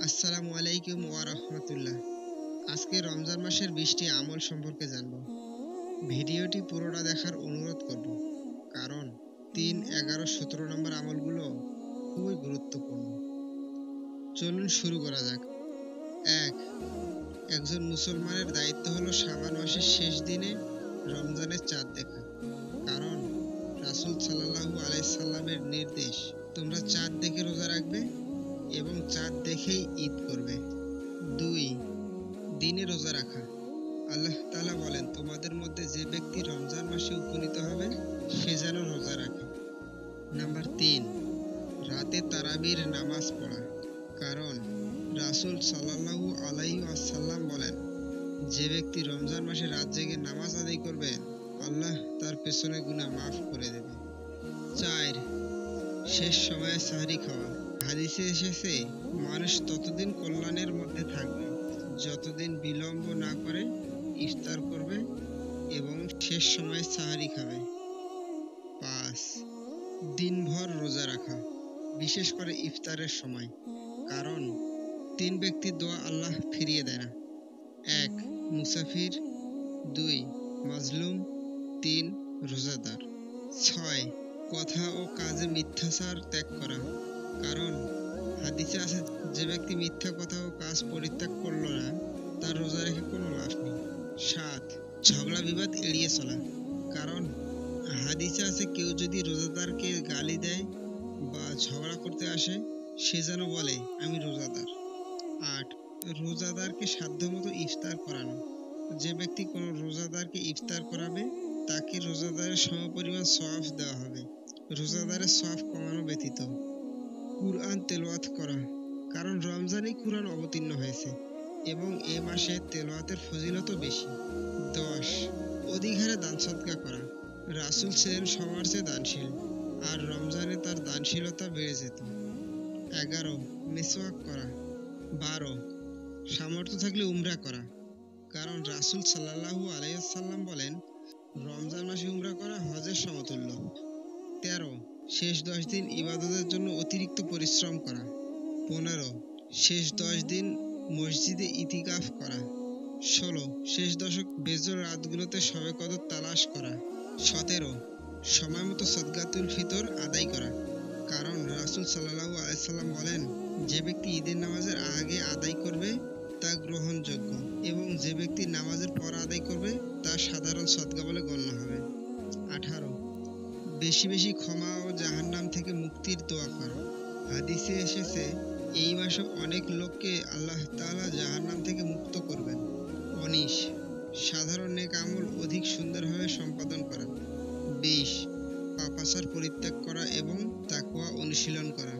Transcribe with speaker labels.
Speaker 1: আসসালামু আলাইকুম ওয়া রাহমাতুল্লাহ। আজকে রমজান মাসের 20টি আমল সম্পর্কে জানব। ভিডিওটি পুরোটা দেখার অনুরোধ করব, কারণ 3, 11, 17 নম্বর আমলগুলো খুবই গুরুত্বপূর্ণ। চলুন শুরু করা যাক। 1. একজন মুসলমানের দায়িত্ব হলো শাবান মাসের শেষ দিনে রমজানের চাঁদ দেখা, কারণ রাসূল সাল্লাল্লাহু আলাইহি সাল্লামের নির্দেশ, তোমরা চাঁদ দেখে রোজা রাখবে এবং চাঁদ দেখেই ঈদ করবে। 2. দিনে রোজা রাখা। আল্লাহ তাআলা বলেন, তোমাদের মধ্যে যে ব্যক্তি রমজান মাসে উপনীত হবে সে যেন রোজা রাখে। নাম্বার 3. রাতে তারাবির নামাজ পড়া, কারণ রাসূল সাল্লাল্লাহু আলাইহি ওয়াসাল্লাম বলেন, যে ব্যক্তি রমজান মাসে রাত জেগে নামাজ আদায় করবে আল্লাহ তার পেছনে গুনাহ মাফ করে দেবে। 4. শেষ সময়ে সাহরি খাওয়া। হাদিসে এসেছে, মানুষ ততদিন কল্যাণের মধ্যে থাকবে যতদিন বিলম্ব না করে ইফতার করবে এবং শেষ সময়ে সাহরি খাবে। 5. দিনভর রোজা রাখা, বিশেষ করে ইফতারের সময়, কারণ 3 ব্যক্তির দোয়া আল্লাহ ফিরিয়ে দেয় না। 1. মুসাফির, 2. মাজলুম, 3. রোজাদার। 6. কথা ও কাজে মিথ্যাচার ত্যাগ করা, কারণ হাদিসে আছে, যে ব্যক্তি মিথ্যা কথা ও কাজ পরিত্যাগ করল না তার রোজা রেখে কোনো লাভ নেই। 7. ঝগড়া বিবাদ এড়িয়ে চলা, কারণ হাদিসে আছে, কেউ যদি রোজাদারকে গালি দেয় বা ঝগড়া করতে আসে সে যেন বলে আমি রোজাদার। 8. রোজাদারকে সাধ্যমতো ইফতার করানো, যে ব্যক্তি কোনো রোজাদারকে ইফতার করাবে তাকে রোজাদারের সমপরিমাণ সওয়াব দেওয়া হবে, রোজাদারের সওয়াব কমানো ব্যতীত। কুরআন তেলাওয়াত করা, কারণ রমজানেই কুরআন অবতীর্ণ হয়েছে এবং এ মাসে তেলাওয়াতের ফজিলতও বেশি। 10. অধিক হারে দান সদকা করা, রাসূল ছিলেন সবার চেয়ে দানশীল, আর রমজানে তার দানশীলতা বেড়ে যেত। 11. মিসওয়াক করা। 12. সামর্থ্য থাকলে উমরা করা, কারণ রাসূল সাল্লাল্লাহু আলাইহি ওয়াসাল্লাম বলেন, রমজান মাসে উমরা করা হজের সমতুল্য। 13. শেষ 10 দিন ইবাদতের জন্য অতিরিক্ত পরিশ্রম করা। 15. শেষ 10 দিন মসজিদে ইতিকাফ করা। 16. শেষ দশক বেজোর রাতগুলোতে শবে কদর তালাশ করা। 17. সময় মতো সদকাতুল ফিতর আদায় করা, কারণ রাসূল সাল্লাল্লাহু আলাইহি সাল্লাম বলেন, যে ব্যক্তি ঈদের নামাজের আগে আদায় করবে তা গ্রহণযোগ্য এবং যে ব্যক্তি নামাজের পর আদায় করবে তা সাধারণ সদকা বলে গণ্য হবে। 18. বেশি বেশি ক্ষমা ও জাহান্নাম থেকে মুক্তির দোয়া করা। হাদিসে এসেছে, এই মাসে অনেক লোককে আল্লাহ তাআলা জাহান্নাম থেকে মুক্ত করবেন। 19. সাধারণ নেক আমল অধিক সুন্দরভাবে সম্পাদন করা। 20. পাপাচার পরিত্যাগ করা এবং তাকওয়া অনুশীলন করা।